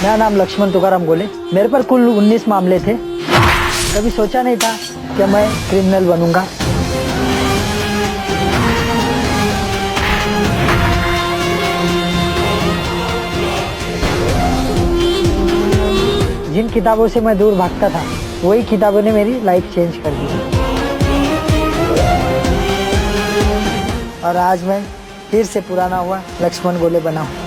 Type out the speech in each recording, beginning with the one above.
मेरा नाम लक्ष्मण तुकाराम गोले। मेरे पर कुल 19 मामले थे। कभी सोचा नहीं था कि मैं क्रिमिनल बनूंगा। जिन किताबों से मैं दूर भागता था वही किताबों ने मेरी लाइफ चेंज कर दी और आज मैं फिर से पुराना हुआ लक्ष्मण गोले बना हूँ।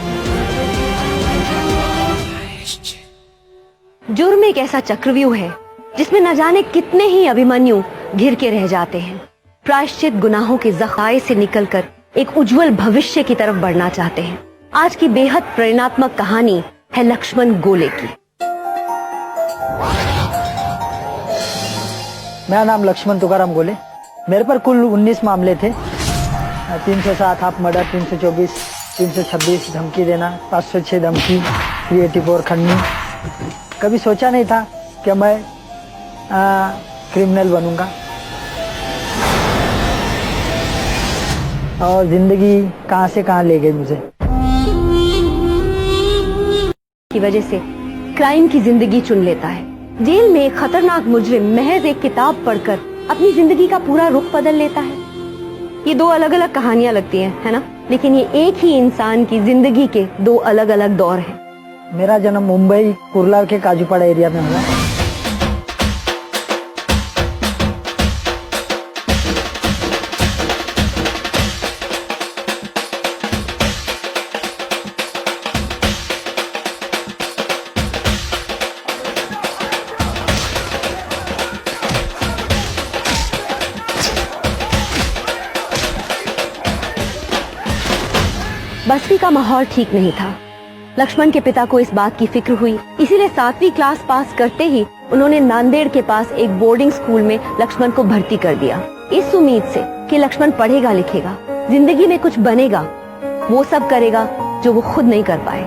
जुर्म एक ऐसा चक्रव्यूह है जिसमें न जाने कितने ही अभिमन्यु घिर के रह जाते हैं। प्रायश्चित गुनाहों के जखाए से निकलकर एक उज्जवल भविष्य की तरफ बढ़ना चाहते हैं। आज की बेहद प्रेरणात्मक कहानी है लक्ष्मण गोले की। मेरा नाम लक्ष्मण तुकाराम गोले। मेरे पर कुल 19 मामले थे। 307 हाफ मर्डर, 324, 326 धमकी देना, 506 धमकी, 384 खंडनी। कभी सोचा नहीं था कि मैं क्रिमिनल बनूंगा और जिंदगी कहां से कहां ले गई मुझे। की वजह से क्राइम की जिंदगी चुन लेता है। जेल में एक खतरनाक मुजरिम महज एक किताब पढ़कर अपनी जिंदगी का पूरा रुख बदल लेता है। ये दो अलग अलग कहानियां लगती हैं, है ना? लेकिन ये एक ही इंसान की जिंदगी के दो अलग अलग दौर हैं। मेरा जन्म मुंबई कुर्ला के काजूपाड़ा एरिया में हुआ। बस्ती का माहौल ठीक नहीं था। लक्ष्मण के पिता को इस बात की फिक्र हुई, इसीलिए 7वीं क्लास पास करते ही उन्होंने नांदेड़ के पास एक बोर्डिंग स्कूल में लक्ष्मण को भर्ती कर दिया, इस उम्मीद से कि लक्ष्मण पढ़ेगा लिखेगा, जिंदगी में कुछ बनेगा, वो सब करेगा जो वो खुद नहीं कर पाए।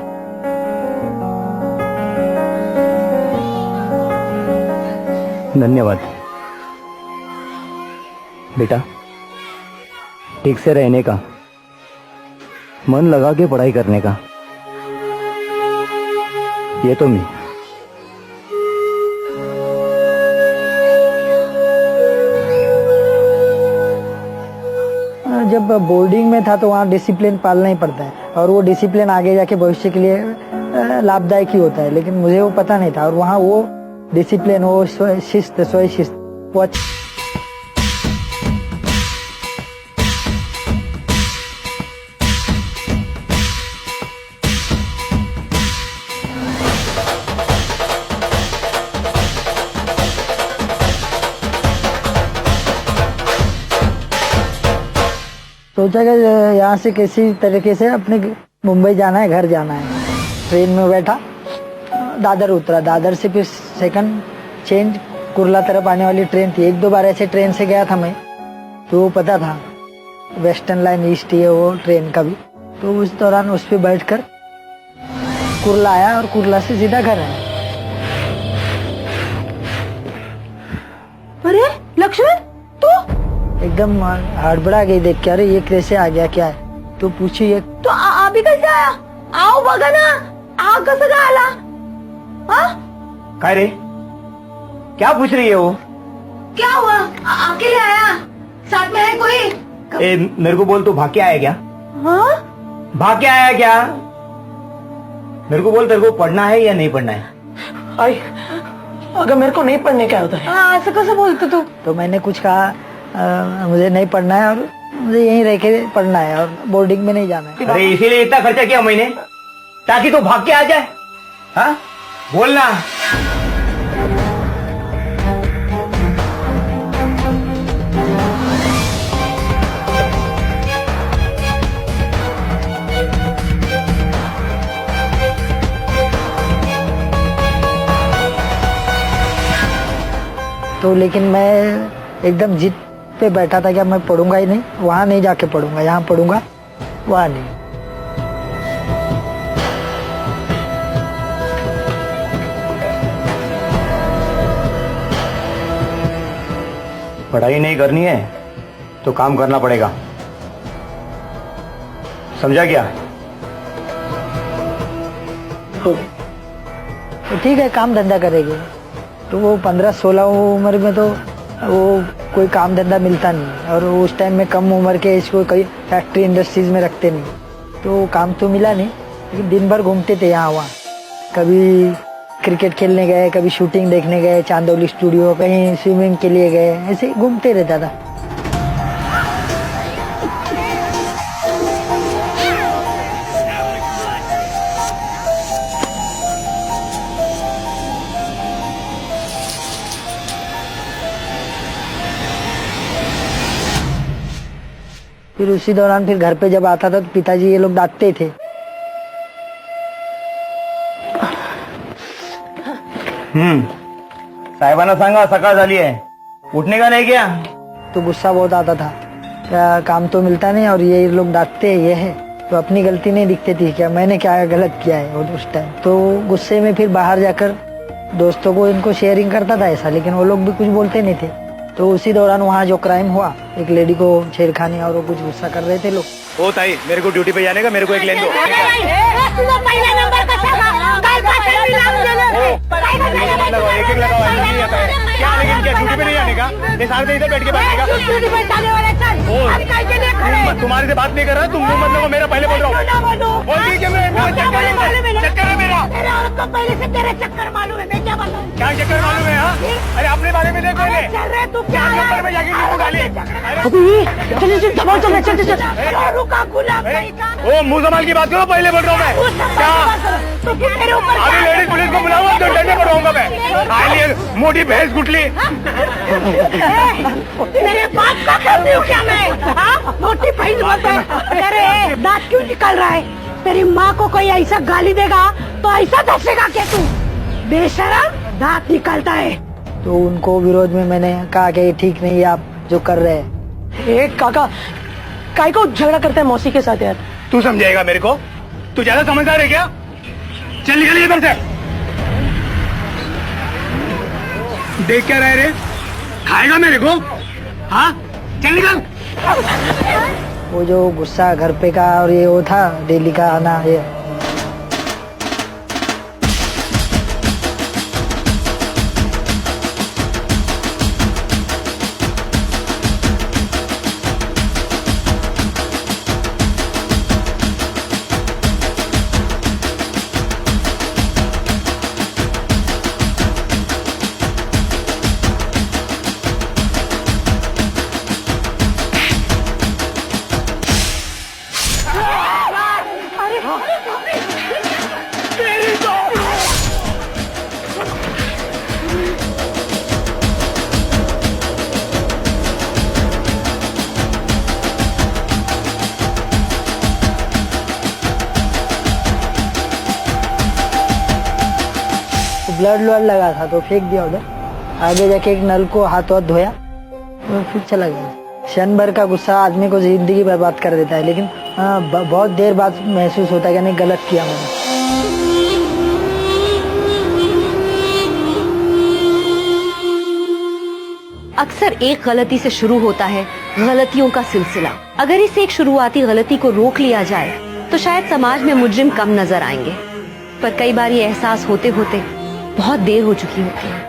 धन्यवाद बेटा। ठीक से रहने का, मन लगा के पढ़ाई करने का, ये तो मैं। जब बोर्डिंग में था तो वहाँ डिसिप्लिन पालना ही पड़ता है और वो डिसिप्लिन आगे जाके भविष्य के लिए लाभदायक ही होता है, लेकिन मुझे वो पता नहीं था। और वहाँ वो डिसिप्लिन, वो शिस्त, स्वय शिस्त, वो सोचा कि यहाँ से किसी तरीके से अपने मुंबई जाना है, घर जाना है। ट्रेन में बैठा, दादर उतरा, दादर से फिर सेकंड चेंज कुर्ला तरफ आने वाली ट्रेन थी। 1-2 बार ऐसे ट्रेन से गया था मैं, तो वो पता था वेस्टर्न लाइन ईस्ट ही है वो ट्रेन का भी। तो उस दौरान उस पर बैठकर कुर्ला आया और कुर्ला से सीधा घर आया। अरे लक्ष्मण, तू एकदम हड़बड़ा गई देख के, अरे ये कैसे आ गया, क्या है? तो पूछी ये तो अभी कैसे आया? आओ बघा ना, आ कसं काय आला? काय रे, क्या पूछ रही है वो? क्या हुआ? अकेले आया? साथ में है कोई? ए, मेरे को बोल, तू भाग के आया क्या? हाँ? भाग के आया क्या? मेरे को बोल, तेरे को पढ़ना है या नहीं पढ़ना है? आई, अगर मेरे को नहीं पढ़ने क्या होता है? ऐसा कैसे बोलते तू? तो मैंने कुछ कहा, मुझे नहीं पढ़ना है और मुझे यहीं रह के पढ़ना है और बोर्डिंग में नहीं जाना है। अरे इसीलिए इतना खर्चा किया मैंने, ताकि तू भाग के आ जाए। हाँ, बोलना। तो लेकिन मैं एकदम जिद पे बैठा था कि मैं पढ़ूंगा ही नहीं, वहां नहीं जाके पढ़ूंगा, यहाँ पढ़ूंगा, वहां नहीं। पढ़ाई नहीं करनी है तो काम करना पड़ेगा, समझा क्या? तो ठीक है काम धंधा करेंगे। तो वो 15-16 उम्र में तो वो कोई काम धंधा मिलता नहीं, और उस टाइम में कम उम्र के इसको कोई फैक्ट्री इंडस्ट्रीज में रखते नहीं, तो काम तो मिला नहीं। लेकिन दिन भर घूमते थे यहाँ वहाँ, कभी क्रिकेट खेलने गए, कभी शूटिंग देखने गए चांदौली स्टूडियो, कहीं स्विमिंग के लिए गए, ऐसे घूमते रहता था। फिर उसी दौरान फिर घर पे जब आता था तो पिताजी ये लोग डांटते थे। साहेबांना सांगा सकाळ झाली आहे, उठने का नहीं क्या? तो गुस्सा बहुत आता था, क्या काम तो मिलता नहीं और ये लोग डांटते हैं, ये है तो अपनी गलती नहीं दिखती थी क्या, मैंने क्या गलत किया है और उस टाइम। तो गुस्से में फिर बाहर जाकर दोस्तों को इनको शेयरिंग करता था ऐसा, लेकिन वो लोग भी कुछ बोलते नहीं थे। तो उसी दौरान वहाँ जो क्राइम हुआ, एक लेडी को छेड़खानी और वो कुछ गुस्सा कर रहे थे लोग। ओ ताई, मेरे को ड्यूटी पे जाने का, मेरे को एक लेन दो। एक लगा नहीं आता है क्या? लेकिन क्या ड्यूटी पे नहीं आने का? ये सारे दिन इधर बैठ के बैठने का? तुम्हारे से बात नहीं कर रहा, तुम मतलब मेरा पहले बोल रहा हूँ। बोल कि मैं चक्कर है मेरा। पहले से तेरे चक्कर मालूम है, मैं क्या बताऊँ? क्या चक्कर मालूम है? हाँ, अरे अपने बारे में देख पहले। चल रहे तू क्या नंबर में जाके मुंह डाली। चल दबाओ, चल चल रुका गुलाब ओ मुंह संभाल की बात करो, पहले बोल रहा हूँ मैं। क्या मेरे ऊपर अभी लेडीज पुलिस को बुलाऊंगा तो डंडे पड़वाऊंगा मैं। खाली मोटी भैंस गुटली। मेरे बाप का करती हूँ क्या मैं? हाँ? मोटी भैंस बोलते हैं। तेरे दांत क्यों निकल रहा है? तेरी माँ को कोई ऐसा गाली देगा तो ऐसा दसेगा क्या तू? बेशरम, दांत निकलता है। तो उनको विरोध में मैंने कहा कि ये ठीक नहीं है आप जो कर रहे हैं। एक काका काय को झगड़ा करते हैं मौसी के साथ यार? तू समझाएगा मेरे को? तू ज्यादा समझदार है क्या? चल निकल इधर से। देख क्या रहे रे? खाएगा मेरे को? हाँ चल निकल। वो जो गुस्सा घर पे का और ये वो था डेली का आना, ये ब्लड लगा था तो फेंक दिया उधर। आगे जाके एक नल को हाथ धोया तो फिर चला गया। क्षण भर का गुस्सा आदमी को जिंदगी बर्बाद कर देता है, लेकिन बहुत देर बाद महसूस होता है कि नहीं गलत किया मैंने। अक्सर एक गलती से शुरू होता है गलतियों का सिलसिला। अगर इस एक शुरुआती गलती को रोक लिया जाए तो शायद समाज में मुजरिम कम नजर आएंगे, पर कई बार ये एहसास होते होते बहुत देर हो चुकी होती है।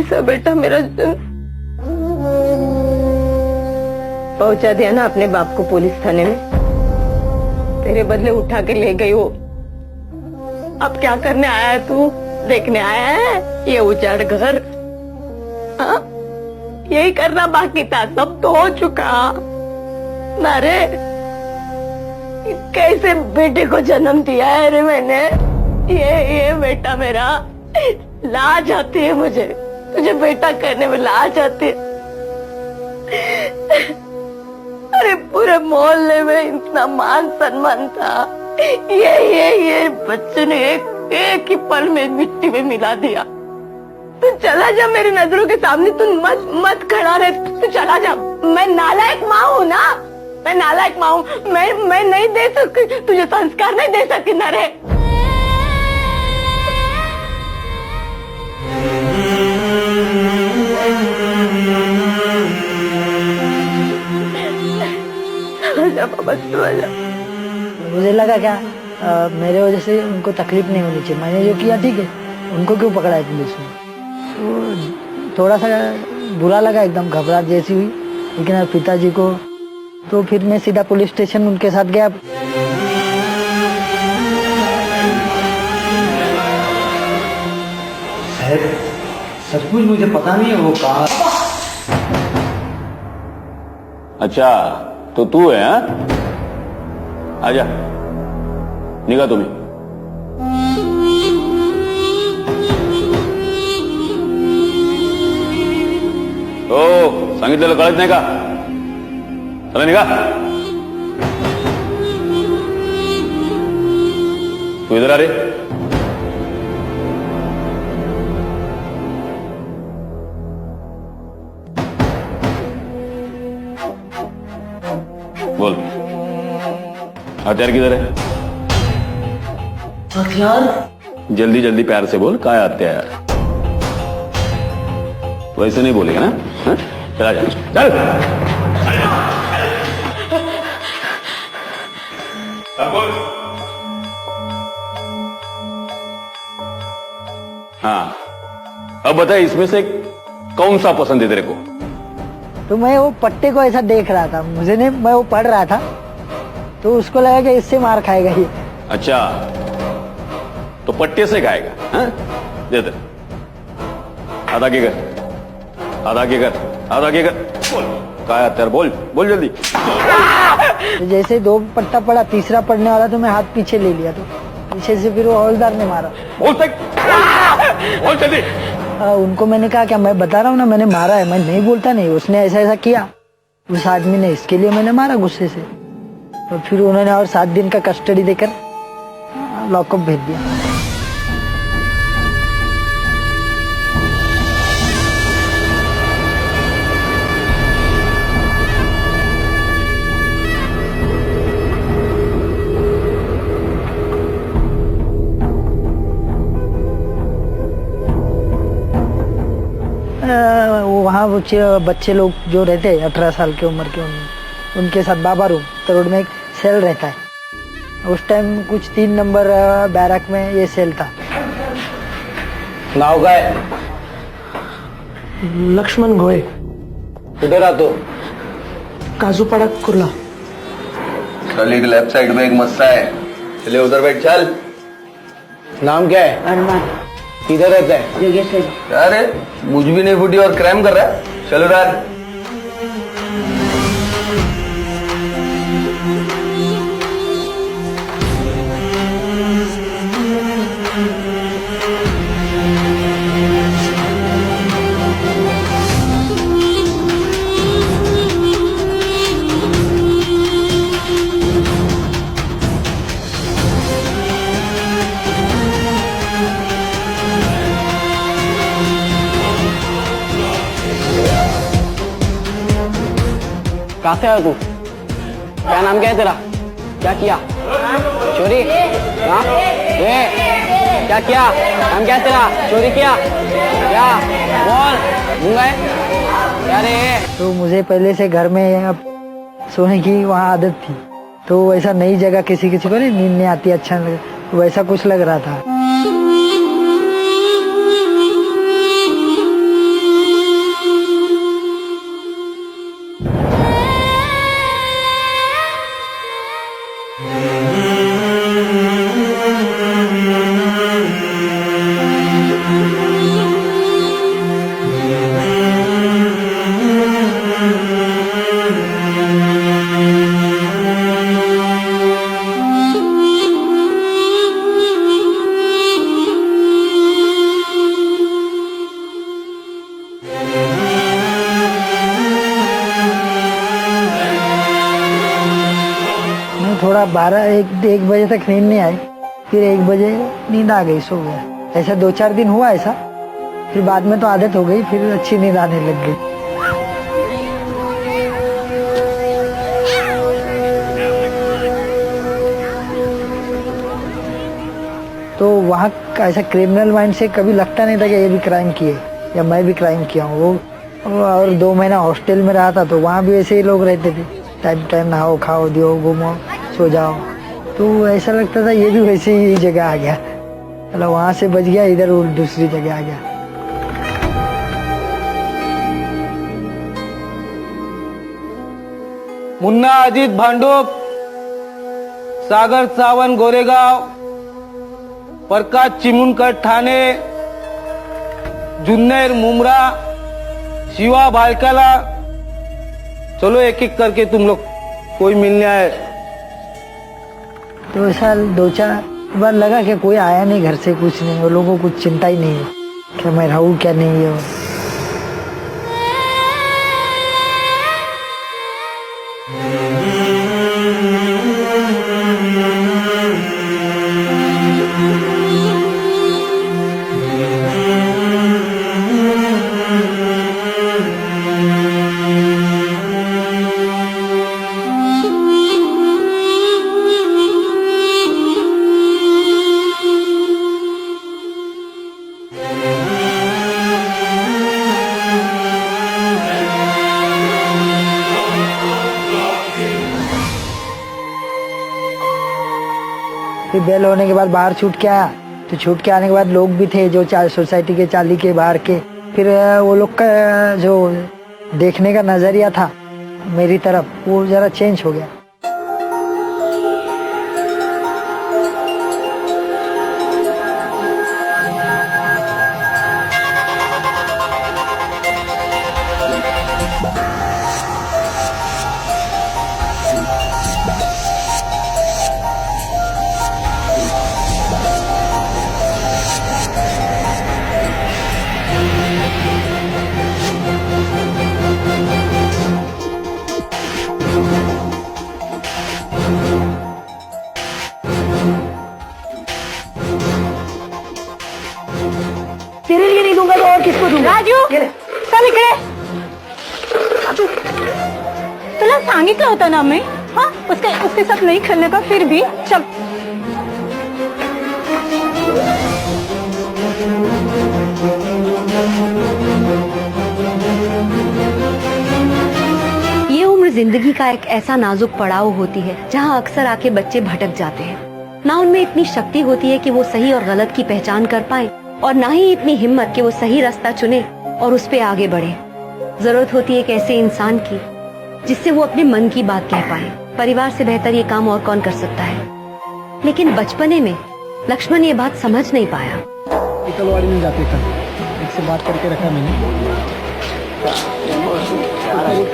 ऐसा बेटा मेरा पहुंचा दिया ना अपने बाप को पुलिस थाने में। तेरे बदले उठा के ले गई वो। अब क्या करने आया है तू? देखने आया है ये उजाड़ घर? हाँ? यही करना बाकी था, सब तो हो चुका ना रे। कैसे बेटे को जन्म दिया है रे मैंने। ये बेटा मेरा, लाज आती है मुझे तुझे बेटा कहने में, लाज आती है। अरे पूरे मोहल्ले में इतना मान सम्मान था, ये बच्चे ने एक ही पल में मिट्टी में मिला दिया। तू चला जा मेरी नजरों के सामने, तू मत खड़ा रहे, तू चला जा। मैं नालायक माँ हूँ ना, मैं नालायक माँ हूँ। मैं नहीं दे सकती तुझे संस्कार, नहीं दे सकती ना रे। पापा चला जा। मुझे लगा क्या मेरे वजह से उनको तकलीफ नहीं होनी चाहिए, मैंने जो किया ठीक है, उनको क्यों पकड़ा है पुलिस ने। तो थोड़ा सा बुरा लगा, एकदम घबराहट जैसी हुई। लेकिन पिताजी को तो फिर मैं सीधा पुलिस स्टेशन उनके साथ गया। सचमुच मुझे पता नहीं है वो कहाँ। अच्छा तो तू है हाँ? आजा, निघा तुम्ही। ओ सांगितलेलं कळत नाही का? चला निघा। तू इधर आ रे। बोल, हथियार किधर है? हथियार? जल्दी जल्दी प्यार से बोल, काय हथियार? वैसे नहीं बोलेगा ना? हाँ? चला जा, चल। अब बोल। हाँ, अब बता इसमें से कौन सा पसंद है तेरे को? तो मैं वो पट्टे को ऐसा देख रहा था, मुझे नहीं, मैं वो पढ़ रहा था तो उसको लगा कि इससे मार खाएगा ये। अच्छा, तो पट्टे से खाएगा? हाँ? दे दे। आधा के कर, आधा के कर, आधा के कर। बोल, क्या हथियार? बोल, बोल जल्दी। तो जैसे 2 पट्टा पड़ा, तीसरा पड़ने वाला तो मैं हाथ पीछे ले लिया, तो पीछे से फिर वो हवलदार ने मारा। बोल तक, बोल जल्दी। उनको मैंने कहा क्या, मैं बता रहा हूँ ना मैंने मारा है, मैं नहीं बोलता नहीं, उसने ऐसा ऐसा किया उस आदमी ने, इसके लिए मैंने मारा गुस्से से। तो फिर उन्होंने और 7 दिन का कस्टडी देकर लॉकअप भेज दिया। वहाँ वो बच्चे लोग जो रहते हैं 18 साल की उम्र के, उनके साथ बाबा रूम रोड में एक सेल रहता है। उस टाइम कुछ 3 नंबर बैरक में ये सेल था। नाव काय? लक्ष्मण गोये, कुठे राहतो? काजूपाड़ा कुर्ला। चल एक लेफ्ट साइड में एक मस्सा है, चले उधर बैठ। चल। नाम क्या है? अरमान। किधर रहता है? अरे मुझ भी नहीं फूटी और क्राइम कर रहा है। चलो यार। कहाँ से आया तू? क्या नाम क्या है तेरा? क्या किया? चोरी? हाँ? क्या किया? नाम क्या है तेरा? चोरी किया? क्या? बोल, गूंगा है? क्या रे? तो मुझे पहले से घर में अब सोने की वहाँ आदत थी, तो वैसा नई जगह किसी किसी को नहीं नींद नहीं आती, अच्छा नहीं लगे, वैसा कुछ लग रहा था। थोड़ा 12-1 बजे तक नींद नहीं आई, फिर 1 बजे नींद आ गई, सो गया। ऐसा 2-4 दिन हुआ ऐसा, फिर बाद में तो आदत हो गई, फिर अच्छी नींद आने लग गई। तो वहाँ का ऐसा क्रिमिनल माइंड से कभी लगता नहीं था कि ये भी क्राइम किए या मैं भी क्राइम किया हूँ। वो और 2 महीना हॉस्टल में रहा था, तो वहाँ भी ऐसे ही लोग रहते थे, टाइम टाइम नहाओ खाओ दियो घूमो सो जाओ। तो ऐसा लगता था ये भी वैसे ही जगह आ गया, मतलब वहां से बच गया, इधर दूसरी जगह आ गया। मुन्ना अजित भांडुप, सागर सावंत गोरेगाव, प्रकाश चिमुनकर ठाणे, जुन्नर मुमरा, शिवा भालकाला। चलो एक एक करके तुम लोग, कोई मिलने आए। तो ऐसा 2-4 बार लगा कि कोई आया नहीं घर से, कुछ नहीं, वो लोगों को कुछ चिंता ही नहीं है कि मैं रहूं क्या नहीं है। फिर बेल होने के बाद बाहर छूट के आया, तो छूट के आने के बाद लोग भी थे जो सोसाइटी के चाली के बाहर के, फिर वो लोग का जो देखने का नजरिया था मेरी तरफ वो जरा चेंज हो गया। तेरे लिए नहीं दूंगा तो और किसको दूंगा? राजू चल इकडे। तुला सांगितलं होतं ना मी, हाँ उसके साथ नहीं खेलने का, फिर भी चल। ये उम्र जिंदगी का एक ऐसा नाजुक पड़ाव होती है जहाँ अक्सर आके बच्चे भटक जाते हैं। ना उनमें इतनी शक्ति होती है कि वो सही और गलत की पहचान कर पाए, और ना ही इतनी हिम्मत कि वो सही रास्ता चुने और उस पे आगे बढ़े। जरूरत होती है एक ऐसे इंसान की जिससे वो अपने मन की बात कह पाए। परिवार से बेहतर ये काम और कौन कर सकता है। लेकिन बचपने में लक्ष्मण ये बात समझ नहीं पाया। तलवाड़ी में जाते कल एक से बात करके रखा मैंने,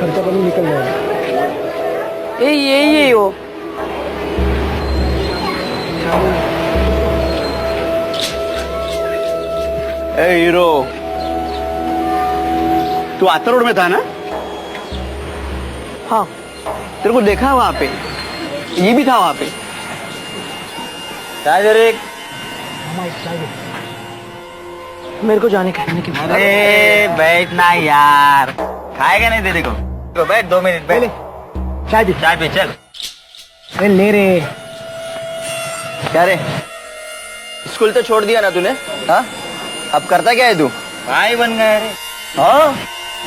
खर्चा पानी निकल जाएगा। ये हो ए हीरो, तू आता रोड में था ना? हाँ, तेरे को देखा वहां पे, ये भी था वहां पे। मेरे को जाने का। अरे बैठना यार, खाएगा नहीं तेरे को? बैठ 2 मिनट पहले चाय पे चल। अरे ले रे। क्या रे, स्कूल तो छोड़ दिया ना तूने? हाँ, अब करता क्या है तू? भाई बन गया रे। हाँ,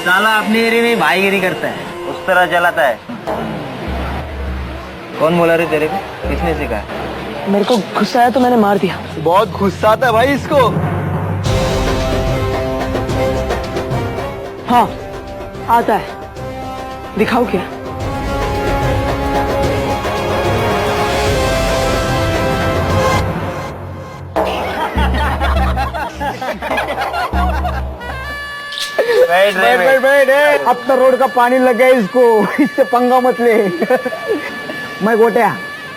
साला अपने एरिया में भाईगिरी करता है, उस तरह चलाता है। कौन बोला रे तेरे को? किसने सिखाया? मेरे को गुस्सा आया तो मैंने मार दिया। बहुत गुस्सा आता है भाई इसको। हाँ आता है, दिखाओ क्या? बैठ। अब तो रोड का पानी लग गया इसको, इससे पंगा मत ले। मैं गोट्या,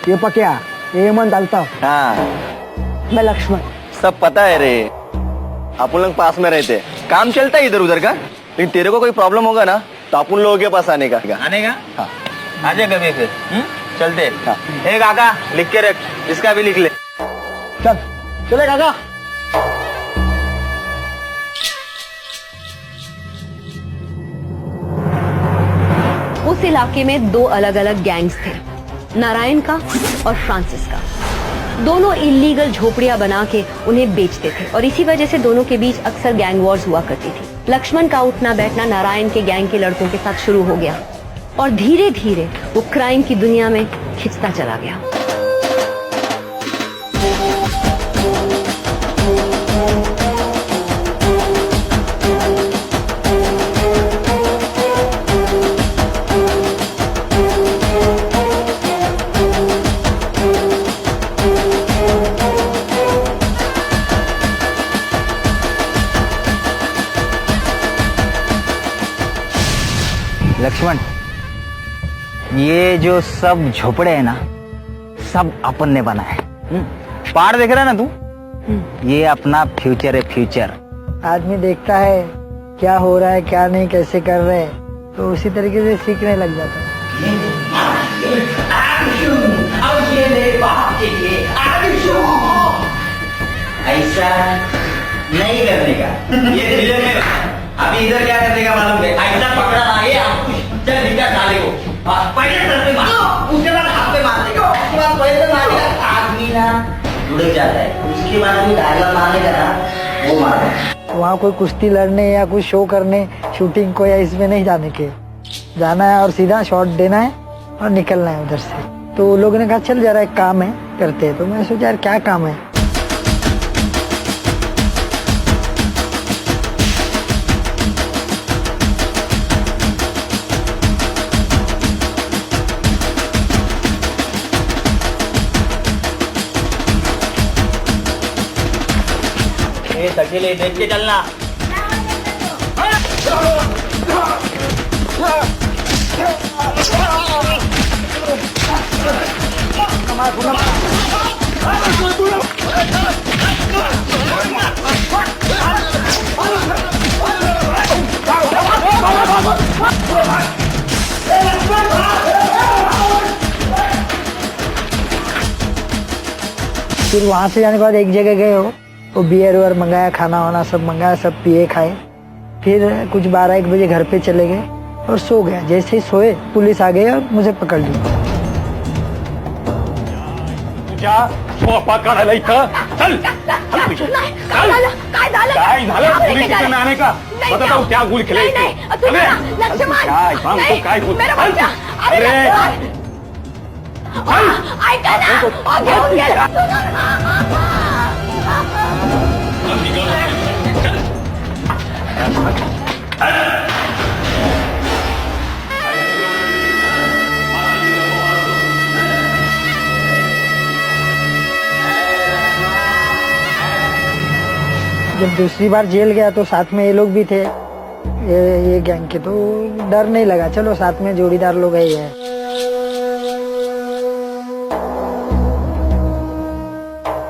ये पक्या, ये हेमंत आलता। हाँ, मैं लक्ष्मण। सब पता है रे, अपन लोग पास में रहते, काम चलता है इधर उधर का। लेकिन तेरे को कोई प्रॉब्लम होगा ना तो अपन लोगों के पास आने का। हाँ, आजा कभी फिर। चलते। हाँ। ए काका, लिख के रख, इसका भी लिख ले। चले काका। उस इलाके में 2 अलग अलग गैंग्स थे, नारायण का और फ्रांसिस का। दोनों इलीगल झोपड़ियां बना के उन्हें बेचते थे और इसी वजह से दोनों के बीच अक्सर गैंग वॉर्स हुआ करती थी। लक्ष्मण का उठना बैठना नारायण के गैंग के लड़कों के साथ शुरू हो गया। और धीरे धीरे वो क्राइम की दुनिया में खिंचता चला गया। लक्ष्मण, ये जो सब झोपड़े हैं ना, सब अपन ने बनाए। पहाड़ देख रहा है ना तू, ये अपना फ्यूचर है, फ्यूचर। आदमी देखता है क्या हो रहा है क्या नहीं, कैसे कर रहे हैं, तो उसी तरीके से सीखने लग जाता है। ऐसा नहीं करने का, ये थ्रिलर में अभी इधर क्या करने का मालूम है? ऐसा पकड़ा आगे आपको चल निकाल डाले को, पहले सर पे मार, उसके बाद हाथ पे मारने का, उसके बाद पैर पे मारेगा, आदमी ना लुढ़क जाता है, उसके बाद भी डायलॉग मारने का ना वो मारना। वहाँ कोई कुश्ती लड़ने या कुछ शो करने, शूटिंग को या इसमें नहीं जाने के, जाना है और सीधा शॉट देना है और निकलना है उधर से। तो लोगों ने कहा चल जरा एक काम है करते हैं, तो मैं सोचा यार क्या काम है। अकेले देख के चलना। फिर वहाँ से जाने के बाद एक जगह गए हो, वो बियर वियर मंगाया, खाना वाना सब मंगाया, सब पिए खाए। फिर कुछ 12-1 बजे घर पे चले गए और सो गया। जैसे ही सोए पुलिस आ गई और मुझे पकड़ ली। तुझ्या स्वपाकाला इथं चल काय झालं पोलीस स्टेशन आने का बता क्या गुल खिलाई काय सांगतो काय बोल अरे ऐका ना, घेऊन गेला. जब दूसरी बार जेल गया तो साथ में ये लोग भी थे, ये गैंग के, तो डर नहीं लगा। चलो साथ में जोड़ीदार लोग है ही है।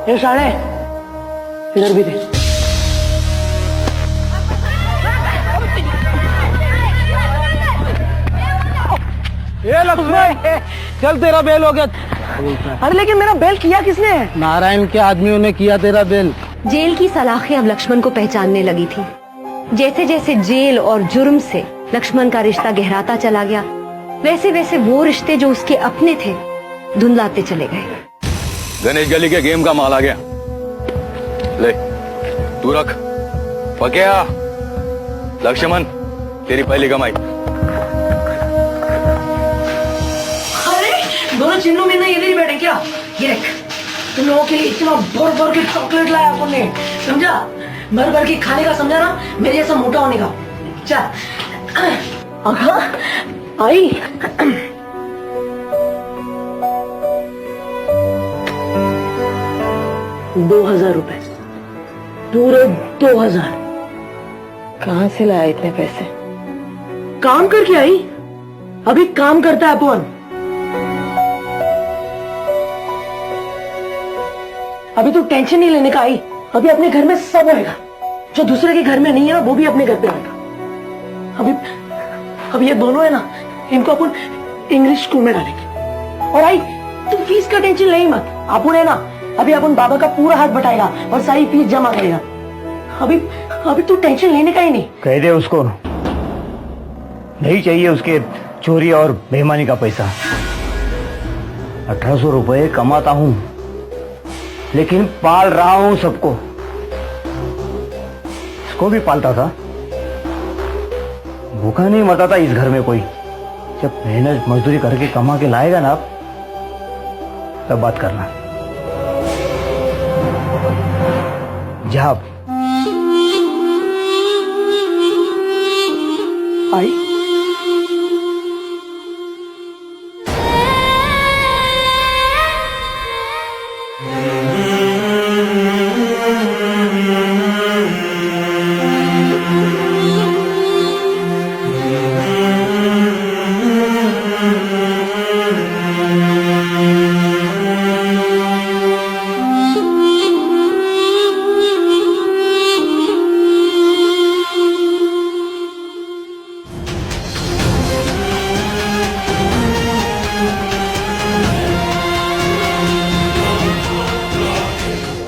ये साले इधर भी थे। ये लक्ष्मण चल, तेरा बेल हो गया। अरे लेकिन मेरा बेल किया किसने? नारायण के आदमियों ने किया तेरा बेल। जेल की सलाखें अब लक्ष्मण को पहचानने लगी थी। जैसे जैसे जेल और जुर्म से लक्ष्मण का रिश्ता गहराता चला गया, वैसे वैसे वो रिश्ते जो उसके अपने थे धुंधलाते चले गए। गणेश गली के गेम का माल आ गया, ले तू रख। पक्या लक्ष्मण, तेरी पहली कमाई। अरे दोनों चिन्हों में ना ये नहीं बैठे क्या? ये देख, तुम लोगों के लिए इतना भर भर के चॉकलेट लाया अपन ने, समझा? भर भर के खाने का, समझा ना? मेरे जैसा मोटा होने का। चल आई 2000 रुपए, पूरे 2000। कहाँ से लाया इतने पैसे? काम करके आई, अभी काम करता है अपन। अभी तो टेंशन नहीं लेने का आई, अभी अपने घर में सब होएगा। जो दूसरे के घर में नहीं है ना, वो भी अपने घर पे आएगा। अभी ये दोनों है ना, इनको अपन इंग्लिश स्कूल में डालेंगे। और आई तुम फीस का टेंशन नहीं मत, अपन है ना, अभी अपन बाबा का पूरा हाथ बटाएगा और सारी फीस जमा करेगा। अभी तू टेंशन लेने का ही नहीं। कह दे उसको नहीं चाहिए उसके चोरी और बेईमानी का पैसा। 1800 रुपए कमाता हूं, लेकिन पाल रहा हूं सबको। इसको भी पालता था, भूखा नहीं मरता था इस घर में कोई। जब मेहनत मजदूरी करके कमा के लाएगा ना तब बात करना। जा आई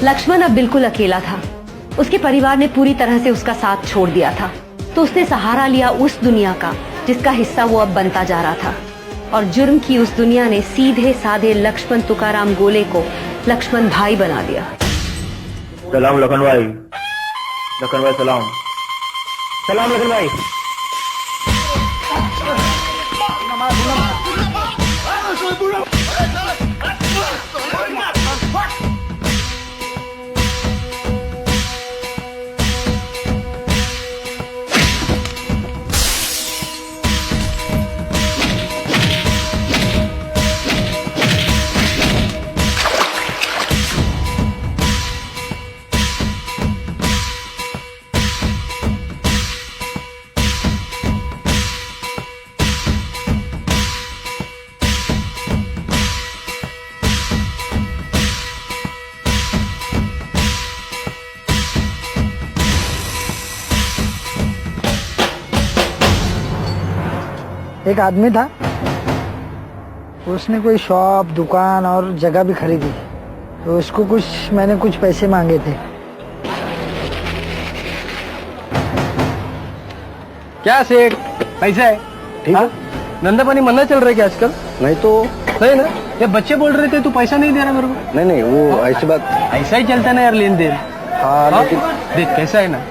लक्ष्मण अब बिल्कुल अकेला था। उसके परिवार ने पूरी तरह से उसका साथ छोड़ दिया था, तो उसने सहारा लिया उस दुनिया का जिसका हिस्सा वो अब बनता जा रहा था। और जुर्म की उस दुनिया ने सीधे साधे लक्ष्मण तुकाराम गोले को लक्ष्मण भाई बना दिया। सलाम लखन भाई, लखन भाई सलाम। सलाम लखन भाई। एक आदमी था, उसने कोई शॉप, दुकान और जगह भी खरीदी, तो उसको मैंने कुछ पैसे मांगे थे। क्या सेठ, पैसा है? ठीक है। धंधा पानी मंदा चल रहा है क्या आजकल? नहीं तो नहीं ना, ये बच्चे बोल रहे थे तू पैसा नहीं दे रहा मेरे को। नहीं नहीं, वो ऐसी बात, ऐसा ही चलता ना यार लेन देन। हाँ लेकिन देख कैसा है ना,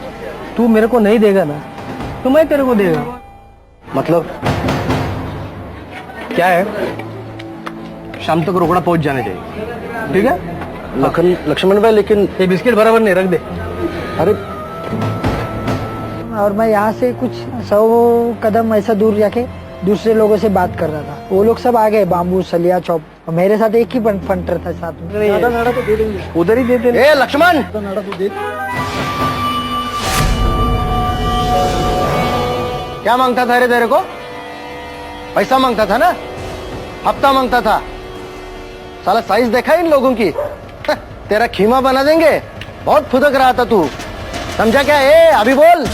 तू मेरे को नहीं देगा ना तो मैं तेरे को देगा। मतलब क्या है? शाम तक रोकड़ा पहुंच जाने चाहिए, ठीक है? लक्ष्मण भाई लेकिन ये बिस्किट बराबर नहीं, रख दे। अरे और मैं यहाँ से कुछ 100 कदम ऐसा दूर जाके दूसरे लोगों से बात कर रहा था। वो लोग सब आ गए, बाम्बू, सलिया, चौप, और मेरे साथ एक ही फंटर था साथ में। नाड़ा तो दे देंगे, उधर ही देते। ए लक्ष्मण, नाड़ा तो दे। क्या मांगता था रे तेरे को? पैसा मांगता था ना, हफ्ता मांगता था। साला साइज देखा इन लोगों की? तेरा खीमा बना देंगे। बहुत फुदक रहा था तू, समझा क्या? ए अभी बोल।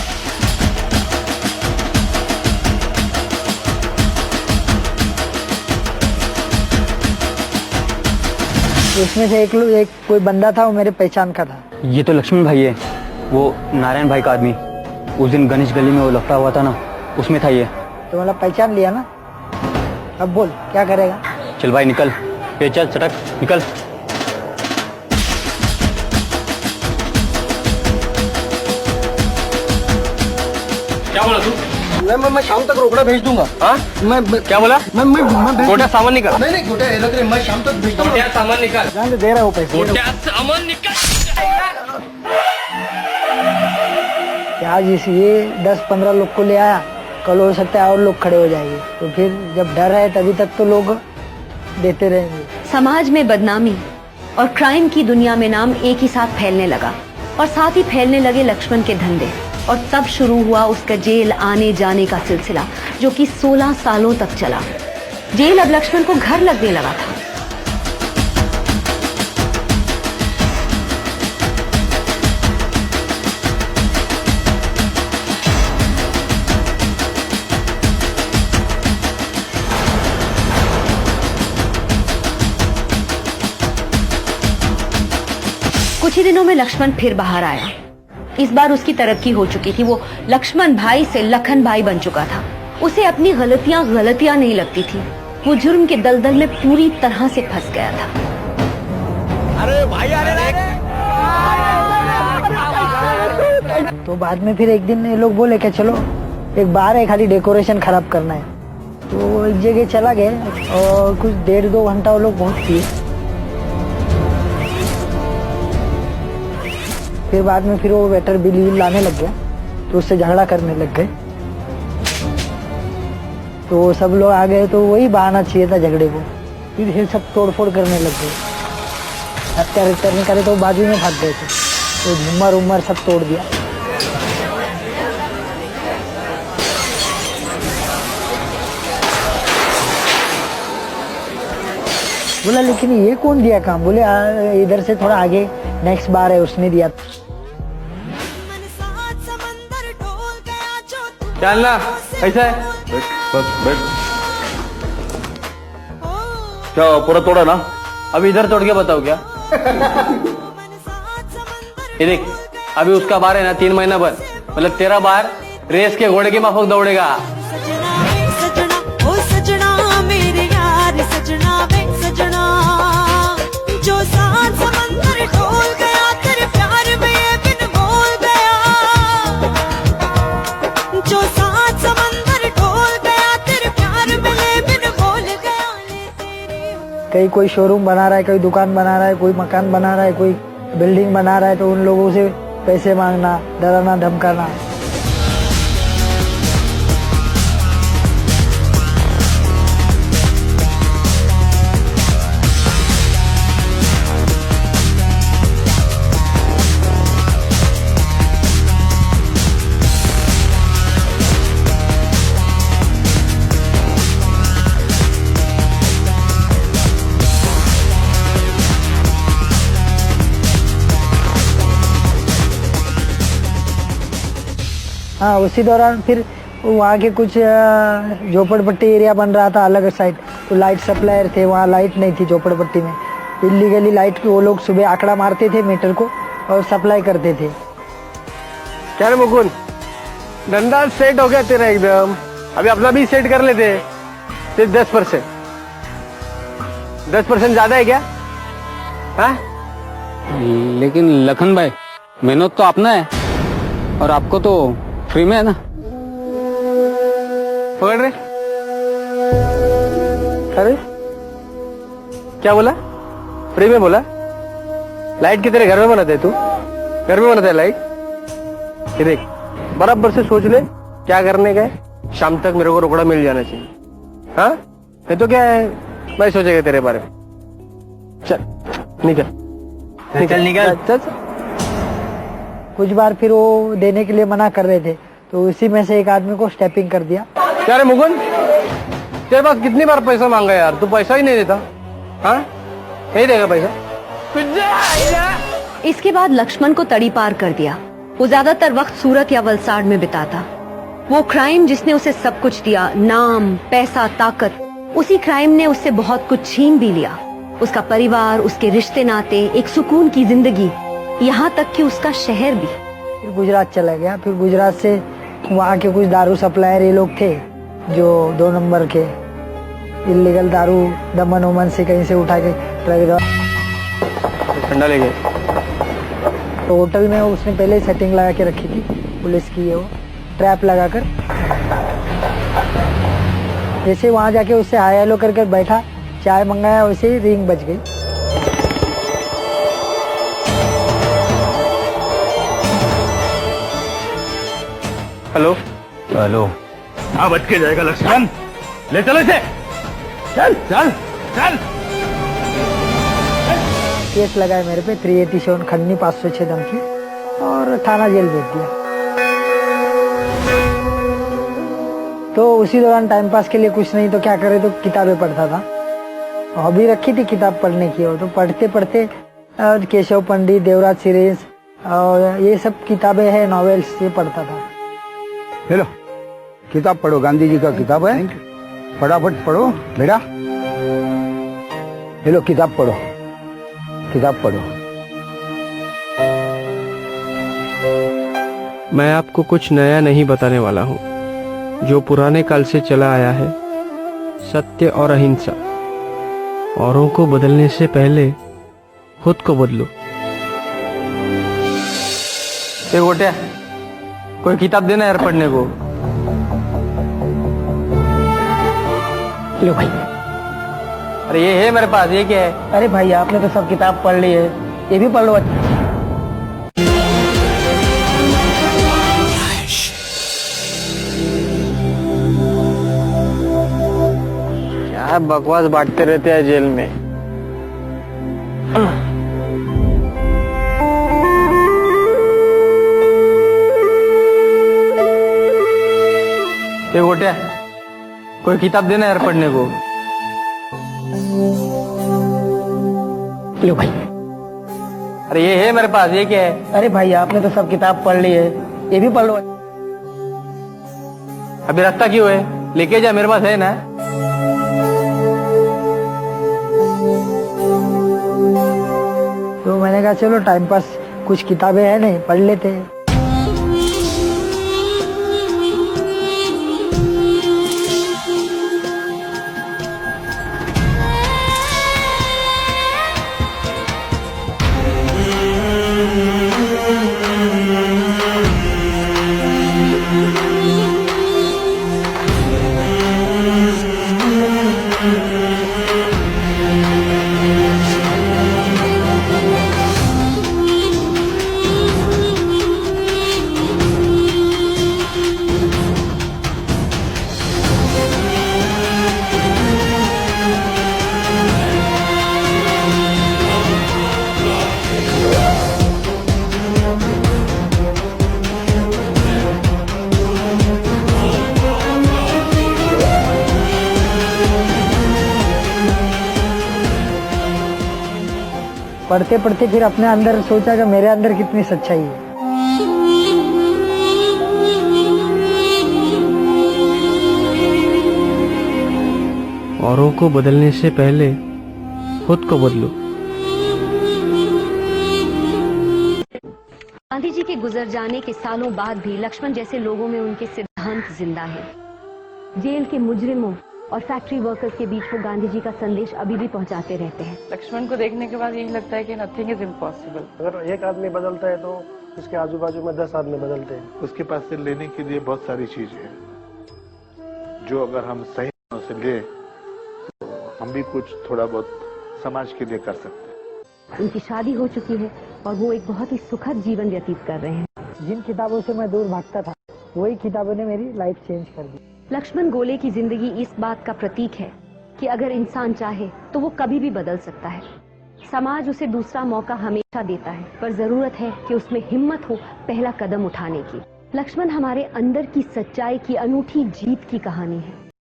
उसमें से एक कोई बंदा था, वो मेरे पहचान का था। ये तो लक्ष्मण भाई है, वो नारायण भाई का आदमी। उस दिन गणेश गली में वो लफड़ा हुआ था ना, उसमें था ये। तो मतलब पहचान लिया ना? अब बोल क्या करेगा? चल भाई निकल, ये चल चटक निकल। क्या बोला तू? मैं शाम तक रोकड़ा भेज दूंगा। हाँ मैं क्या बोला? मैं गोटा सामान निकाल। नहीं नहीं गोटा रख रहे, मैं शाम तक भेज दूंगा। गोटा सामान निकाल। जान दे रहा है वो पैसे। गोटा सामान निकाल। क्या जिस ये 10-15 लोग को ले आया, कल हो सकता है और लोग खड़े हो जाएंगे, तो फिर जब डर है तभी तक तो लोग देते रहेंगे। समाज में बदनामी और क्राइम की दुनिया में नाम एक ही साथ फैलने लगा, और साथ ही फैलने लगे लक्ष्मण के धंधे। और तब शुरू हुआ उसका जेल आने जाने का सिलसिला, जो कि 16 सालों तक चला। जेल अब लक्ष्मण को घर लगने लगा था। कुछ ही दिनों में लक्ष्मण फिर बाहर आया। इस बार उसकी तरक्की हो चुकी थी, वो लक्ष्मण भाई से लखन भाई बन चुका था। उसे अपनी गलतियां नहीं लगती थी, वो जुर्म के दलदल में पूरी तरह से फंस गया था। अरे भाई तो बाद में फिर एक दिन ये लोग बोले कि चलो एक बार है, खाली डेकोरेशन खराब करना है, तो वो एक जगह चला गए और कुछ 1.5-2 घंटा वो लोग बहुत पिए। फिर बाद में फिर वो वेटर बिल लाने लग गया, तो उससे झगड़ा करने लग गए। तो सब लोग आ गए, तो वही बहाना चाहिए था झगड़े को। फिर सब तोड़फोड़ करने लग गए, हत्या नहीं करे तो बाजू में भाग गए थे, तो झूमर उमर सब तोड़ दिया। बोला लेकिन ये कौन दिया काम? बोले इधर से थोड़ा आगे नेक्स्ट बार है, उसने दिया। चलना ऐसा है। बस बैठ। क्या पूरा तोड़ा ना? अभी इधर तोड़ के बताओ क्या? ये देख, अभी उसका बार है ना 3 महीना भर, मतलब तेरा बार रेस के घोड़े के माफक दौड़ेगा। सजना ओ सजना मेरे यार सजना वे सजना, जो सात समंदर ढोल गया तेरे प्यार में ये बिन बोल गया, जो सात समंदर ढोल गया तेरे प्यार में ये बिन बोल गया। कहीं कोई शोरूम बना रहा है, कोई दुकान बना रहा है, कोई मकान बना रहा है, कोई बिल्डिंग बना रहा है, तो उन लोगों से पैसे मांगना, डराना धमकाना। हाँ, उसी दौरान फिर वहाँ के कुछ झोपड़पट्टी एरिया बन रहा था अलग साइड, तो लाइट सप्लायर थे, वहाँ लाइट नहीं थी झोपड़पट्टी में। इलीगली लाइट की वो लोग सुबह आंकड़ा मारते थे मीटर को और सप्लाई करते थे। क्या रे मुकुंद, धंधा सेट हो गया तेरा एकदम। अभी अपना भी सेट कर लेते। सिर्फ 10% ज्यादा है क्या? हाँ? लेकिन लखन भाई, मेहनत तो अपना है और आपको तो फ्री में है ना। पकड़ रहे? अरे क्या बोला? फ्री में बोला? लाइट की तेरे घर में बनाते है तू? घर में बनाता है लाइट? ये देख, बराबर से सोच ले क्या करने का है। शाम तक मेरे को रोकड़ा मिल जाना चाहिए। हाँ, नहीं तो क्या है, मैं सोचेगा तेरे बारे में। चल निकल। चल। कुछ बार फिर वो देने के लिए मना कर रहे थे, तो उसी में से एक आदमी को स्टेपिंग कर दिया। क्या रे मुकुंद, तेरे पास कितनी बार पैसा मांगा यार, तू पैसा ही नहीं देता। हाँ, नहीं देगा पैसा। इसके बाद लक्ष्मण को तड़ी पार कर दिया। वो ज्यादातर वक्त सूरत या वलसाड़ में बिताता। वो क्राइम जिसने उसे सब कुछ दिया, नाम, पैसा, ताकत, उसी क्राइम ने उससे बहुत कुछ छीन भी लिया। उसका परिवार, उसके रिश्ते नाते, एक सुकून की जिंदगी, यहाँ तक कि उसका शहर भी। फिर गुजरात चला गया। फिर गुजरात से वहाँ के कुछ दारू सप्लायर ये लोग थे जो 2 नंबर के इलीगल दारू दमन उमन से कहीं से उठा के ट्रक ठंडा ले गए। तो होटल में उसने पहले ही सेटिंग लगा के रखी थी पुलिस की, वो ट्रैप लगाकर। जैसे वहाँ जाके उससे हाय हेलो करके बैठा, चाय मंगाया, वैसे ही रिंग बज गई। हेलो। हाँ, बच के जाएगा लक्ष्मण। ले चलो इसे। चल। केस लगाए मेरे पे 387 खंडनी 506 धमकी और थाना जेल भेज दिया। तो उसी दौरान टाइम पास के लिए कुछ नहीं तो क्या करे, तो किताबें पढ़ता था। हॉबी रखी थी किताब पढ़ने की, तो पढ़ते पढ़ते केशव पंडित, देवराज सीरीज और ये सब किताबें है, नॉवेल्स, ये पढ़ता था। हेलो, किताब पढ़ो, गांधी जी का किताब है, फटाफट पढ़ो बेटा। हेलो, किताब पढ़ो। मैं आपको कुछ नया नहीं बताने वाला हूँ, जो पुराने काल से चला आया है। सत्य और अहिंसा। औरों को बदलने से पहले खुद को बदलो। ये गोटिया, कोई किताब देना यार पढ़ने को। लो भाई। अरे ये है मेरे पास, ये क्या है? अरे भाई आपने तो सब किताब पढ़ ली है, ये भी पढ़ लो। क्या बकवास बांटते रहते हैं जेल में। ये गोटिया, कोई किताब देना यार पढ़ने को। लो भाई। अरे ये है मेरे पास, ये क्या है? अरे भाई आपने तो सब किताब पढ़ ली है, ये भी पढ़ लो। अभी रखता क्यों है? लेके जा, मेरे पास है ना। तो मैंने कहा चलो टाइम पास कुछ किताबें हैं नहीं, पढ़ लेते हैं। पढ़ते पढ़ते फिर अपने अंदर सोचा कि मेरे अंदर कितनी सच्चाई है। औरों को बदलने से पहले खुद को बदलो। गांधी जी के गुजर जाने के सालों बाद भी लक्ष्मण जैसे लोगों में उनके सिद्धांत जिंदा हैं। जेल के मुजरिमों और फैक्ट्री वर्कर्स के बीच वो गांधी जी का संदेश अभी भी पहुंचाते रहते हैं। लक्ष्मण को देखने के बाद यही लगता है कि नथिंग इज इम्पॉसिबल। अगर एक आदमी बदलता है तो उसके आजू बाजू में 10 आदमी बदलते हैं। उसके पास से लेने के लिए बहुत सारी चीजें हैं जो अगर हम सही से ले तो हम भी कुछ थोड़ा बहुत समाज के लिए कर सकते हैं। उनकी शादी हो चुकी है और वो एक बहुत ही सुखद जीवन व्यतीत कर रहे हैं। जिन किताबों से मैं दूर भागता था वही किताबों ने मेरी लाइफ चेंज कर दी। लक्ष्मण गोले की जिंदगी इस बात का प्रतीक है कि अगर इंसान चाहे तो वो कभी भी बदल सकता है। समाज उसे दूसरा मौका हमेशा देता है, पर जरूरत है कि उसमें हिम्मत हो पहला कदम उठाने की। लक्ष्मण हमारे अंदर की सच्चाई की अनूठी जीत की कहानी है।